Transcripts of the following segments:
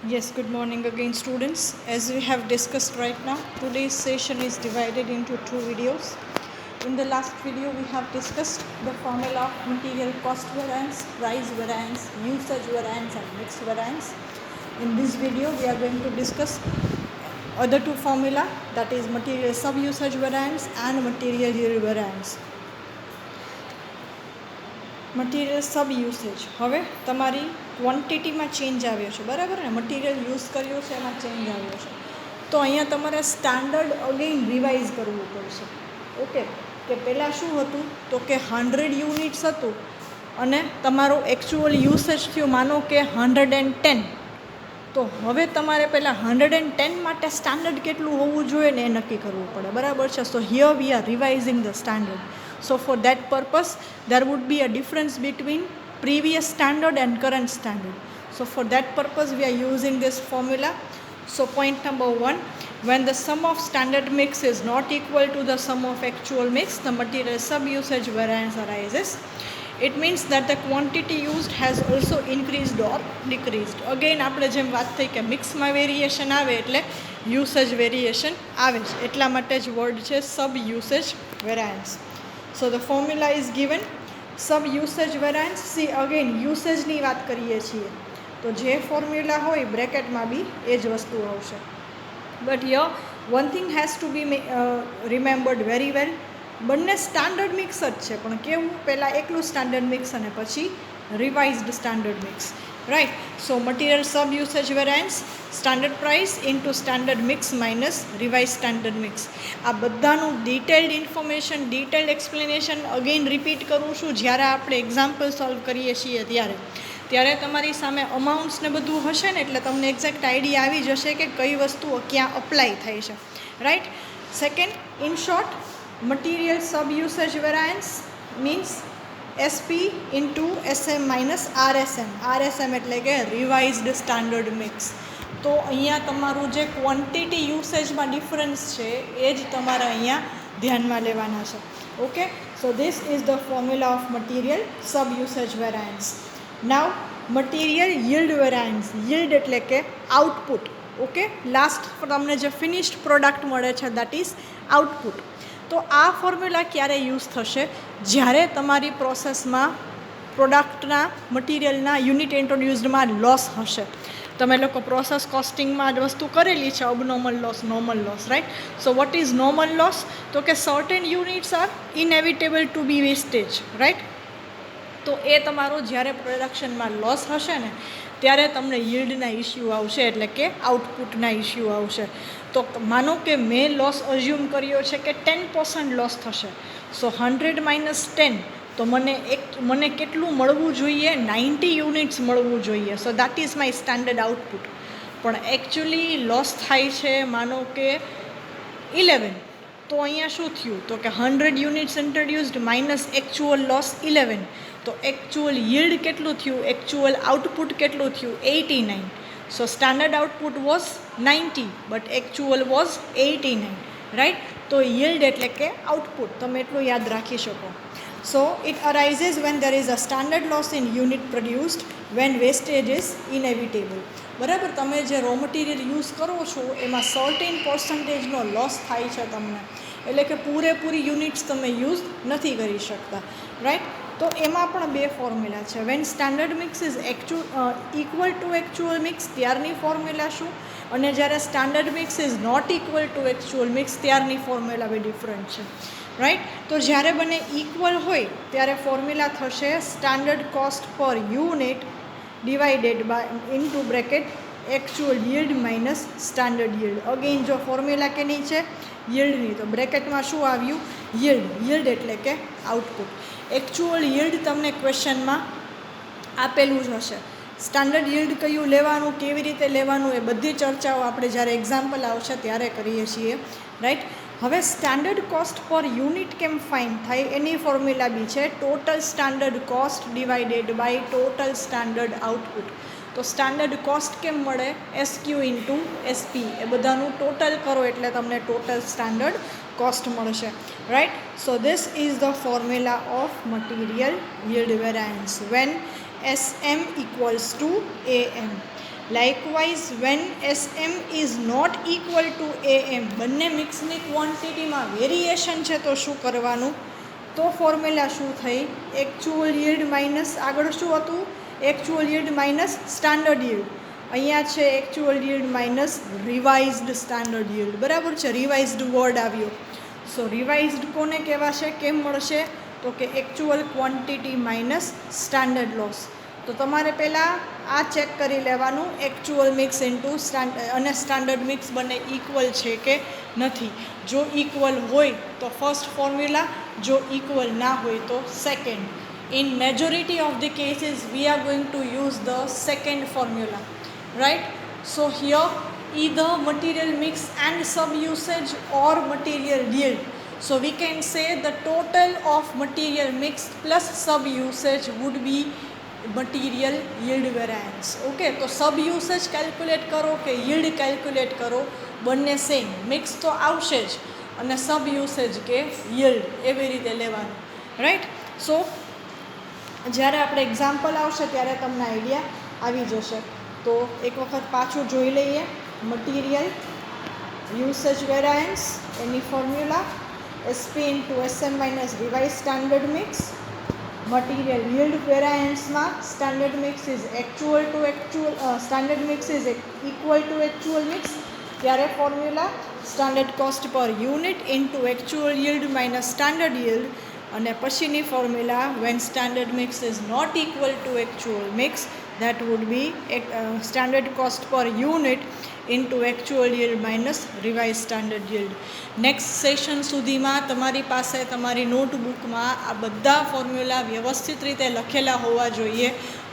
Yes, good morning again, students. As we have discussed right now, today's session is divided into two videos. In the last video, we have discussed the formula of material cost variance, price variance, usage variance, and mix variance. In this video, we are going to discuss other two formula, that is material sub-usage variance and material yield variance. Material sub usage, હવે તમારી ક્વોન્ટિટીમાં change આવ્યો છે, બરાબર ને? Material use કર્યો છે એમાં change આવ્યો છે, તો અહીંયા તમારે સ્ટાન્ડર્ડ અગેન રિવાઇઝ કરવું પડશે. ઓકે, કે પહેલાં શું હતું તો કે 100 યુનિટ્સ હતું અને તમારું એકચ્યુઅલ યુસેજ થયું માનો કે 110. તો હવે તમારે પહેલાં 110 માટે સ્ટાન્ડર્ડ કેટલું હોવું જોઈએ ને એ નક્કી કરવું પડે, બરાબર છે? So here we are revising the standard. So for that purpose, there would be a difference between previous standard and current standard. So for that purpose, we are using this formula. So point number 1, when the sum of standard mix is not equal to the sum of actual mix, the material sub-usage variance arises. It means that the quantity used has also increased or decreased. Again, આપણે જેમ વાત થઈ કે મિક્સમાં variation આવે એટલે usage variation આવે છે, એટલા માટે જ વર્ડ છે સબ usage વેરાયન્સ. So the formula is given, sub usage variance. See again, usage ની વાત કરીએ છીએ તો જે ફોર્મ્યુલા હોય બ્રેકેટમાં બી એ જ વસ્તુ આવશે. બટ યર one thing has to be remembered very well, બંને સ્ટાન્ડર્ડ મિક્સ જ છે, પણ કેવું, પહેલાં એકલું સ્ટાન્ડર્ડ મિક્સ અને પછી revised standard mix, right? So material sub usage variance, standard price into standard mix minus revise standard mix. આ બધાનું detailed information, detailed explanation again repeat કરું છું જ્યારે આપણે એક્ઝામ્પલ સોલ્વ કરીએ છીએ ત્યારે તમારી સામે અમાઉન્ટ્સ ને બધું હશે ને, એટલે તમને એક્ઝેક્ટ આઈડિયા આવી જશે કે કઈ વસ્તુઓ ક્યાં અપ્લાય થાય છે, right? Second, in short, material sub usage variance means SP into SM minus RSM. RSM એટલે કે રિવાઇઝડ સ્ટાન્ડર્ડ મિક્સ. તો અહીંયા તમારું જે ક્વોન્ટિટી યુસેજમાં ડિફરન્સ છે એ જ તમારે અહીંયા ધ્યાનમાં લેવાના છે. Okay, so this is the formula of material sub usage variance. Now material yield variance. Yield એટલે કે આઉટપુટ. ઓકે, લાસ્ટ તમને જે ફિનિશ્ડ પ્રોડક્ટ મળે છે દેટ ઇઝ આઉટપુટ. તો આ ફોર્મ્યુલા ક્યારે યુઝ થશે? જ્યારે તમારી પ્રોસેસમાં પ્રોડક્ટના મટીરિયલના યુનિટ ઇન્ટ્રોડ્યુસડમાં લોસ હશે. તમે લોકો પ્રોસેસ કોસ્ટિંગમાં જ વસ્તુ કરેલી છે, abnormal loss, normal loss, right? So what is normal loss? તો કે certain units are inevitable to be wastage, right? તો એ તમારો જ્યારે પ્રોડક્શનમાં લોસ હશે ને ત્યારે તમને yieldના ઇસ્યુ આવશે, એટલે કે આઉટપુટના ઇસ્યુ આવશે. તો માનો કે મેં લોસ અઝ્યુમ કર્યો છે કે 10% લોસ થશે. સો 100 માઇનસ 10, તો મને કેટલું મળવું જોઈએ? 90 યુનિટ્સ મળવું જોઈએ. So that is my standard output. પણ એકચ્યુઅલી લોસ થાય છે માનો કે 11. તો અહીંયા શું થયું? તો કે 100 units introduced minus actual loss 11. તો એકચ્યુઅલ yિલ્ડ કેટલું થયું? એકચ્યુઅલ આઉટપુટ કેટલું થયું? 89. So standard output was 90 but actual was 89, right? તો yિલ્ડ એટલે કે આઉટપુટ, તમે એટલું યાદ રાખી શકો. So it arises when there is a standard loss in unit produced when wastage is inevitable. બરાબર, તમે જે રો મટીરિયલ યુઝ કરો છો એમાં 13%નો લોસ થાય છે તમને, એટલે કે પૂરેપૂરી યુનિટ્સ તમે યુઝ નથી કરી શકતા, રાઈટ? તો એમાં પણ બે ફોર્મ્યુલા છે. When standard mix is equal to actual mix ત્યારની ફોર્મ્યુલા શું, અને જ્યારે standard mix is not equal to actual mix ત્યારની ફોર્મ્યુલા બી ડિફરન્ટ છે, રાઈટ? તો જ્યારે બંને ઇક્વલ હોય ત્યારે ફોર્મ્યુલા થશે standard cost per unit divided by into bracket actual yield minus standard yield. Again જો ફોર્મ્યુલા કેની છે? yિલ્ડની. તો બ્રેકેટમાં શું આવ્યું? yિલ્ડ. yિલ્ડ એટલે કે આઉટપુટ. એકચ્યુઅલ yિલ્ડ તમને ક્વેશ્ચનમાં આપેલું જ હશે. સ્ટાન્ડર્ડ yિલ્ડ કયું લેવાનું, કેવી રીતે લેવાનું, એ બધી ચર્ચાઓ આપણે જ્યારે એક્ઝામ્પલ આવશે ત્યારે કરીએ છીએ, રાઈટ? હવે સ્ટાન્ડર્ડ કોસ્ટ પર યુનિટ કેમ ફાઇન થાય એની ફોર્મ્યુલા બી છે total standard cost divided by total standard output. તો સ્ટાન્ડર્ડ કોસ્ટ કેમ મળે? SQ into SP. એ બધાનું ટોટલ કરો એટલે તમને ટોટલ સ્ટાન્ડર્ડ કોસ્ટ મળશે, right? So this is the formula of material yield variance when SM equals to AM. Likewise when SM is not equal to AM, બંને મિક્સની ક્વોન્ટિટીમાં variation છે તો શું કરવાનું? તો ફોર્મ્યુલા શું થઈ? એકચ્યુઅલ યીલ્ડ માઇનસ આગળ શું હતું? Actual yield minus standard yield. અહીંયા છે actual yield minus revised standard yield. બરાબર છે, રિવાઇઝડ વર્ડ આવ્યો. સો રિવાઇઝડ કોને કહેવાશે? કેમ મળશે? તો કે actual quantity minus standard loss. તો તમારે પહેલાં આ ચેક કરી લેવાનું, એકચ્યુઅલ મિક્સ ઇન્ટુ અને સ્ટાન્ડર્ડ મિક્સ બંને ઇક્વલ છે કે નથી. જો ઇક્વલ હોય તો ફર્સ્ટ ફોર્મ્યુલા, જો ઇક્વલ ના હોય તો second. In majority of the cases we are going to use the second formula, right? So here either material mix and sub usage or material yield. So we can say the total of material mix plus sub usage would be material yield variance. Okay, તો sub usage calculate કરો કે yield calculate કરો, બંને same. Mix તો આવશે જ અને sub usage કે yield એવી રીતે લેવાનું, રાઈટ? સો જ્યારે આપણે એક્ઝામ્પલ આવશે ત્યારે તમને આઈડિયા આવી જશે. તો એક વખત પાછું જોઈ લઈએ. મટીરિયલ યુસેજ વેરાયન્સ, એની formula SP into SM minus revise standard mix. Material yield વેરાયન્સમાં standard mix is standard mix is equal to actual mix. ત્યારે formula standard cost per unit into actual yield minus standard yield. અને પછીની formula when standard mix is not equal to actual mix, that would be standard cost per unit into actual yield minus revise standard yield. Next session સુધીમાં તમારી પાસે તમારી નોટબુકમાં આ બધા formula વ્યવસ્થિત રીતે લખેલા હોવા જોઈએ,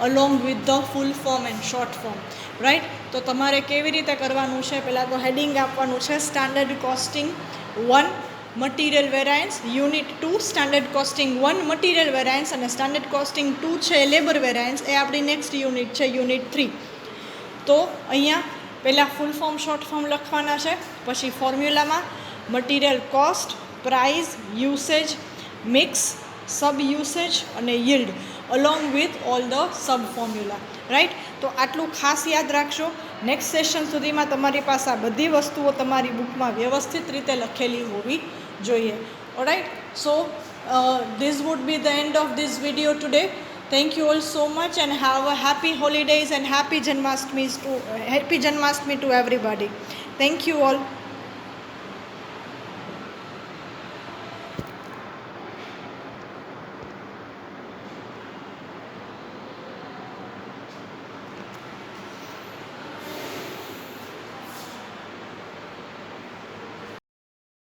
along with the full form and short form, right? તો તમારે કેવી રીતે કરવાનું છે? પહેલાં તો હેડિંગ આપવાનું છે standard costing 1 material variance, unit 2 standard costing 1 material variance, અને સ્ટાન્ડર્ડ કોસ્ટિંગ 2 છે લેબર વેરાયન્સ, એ આપણી નેક્સ્ટ યુનિટ છે, યુનિટ 3. તો અહીંયા પહેલાં ફૂલ ફોર્મ શોર્ટ ફોર્મ લખવાના છે, પછી ફોર્મ્યુલામાં material cost, price, usage, mix, sub usage અને yield along with all the sub formula, right? તો આટલું ખાસ યાદ રાખશો. નેક્સ્ટ સેશન સુધીમાં તમારી પાસે આ બધી વસ્તુઓ તમારી બુકમાં વ્યવસ્થિત રીતે લખેલી હોવી જોઈએ. Alright, so this would be the end of this video today. Thank you all so much and have a happy holidays and happy Janmashtami to everybody. Thank you all.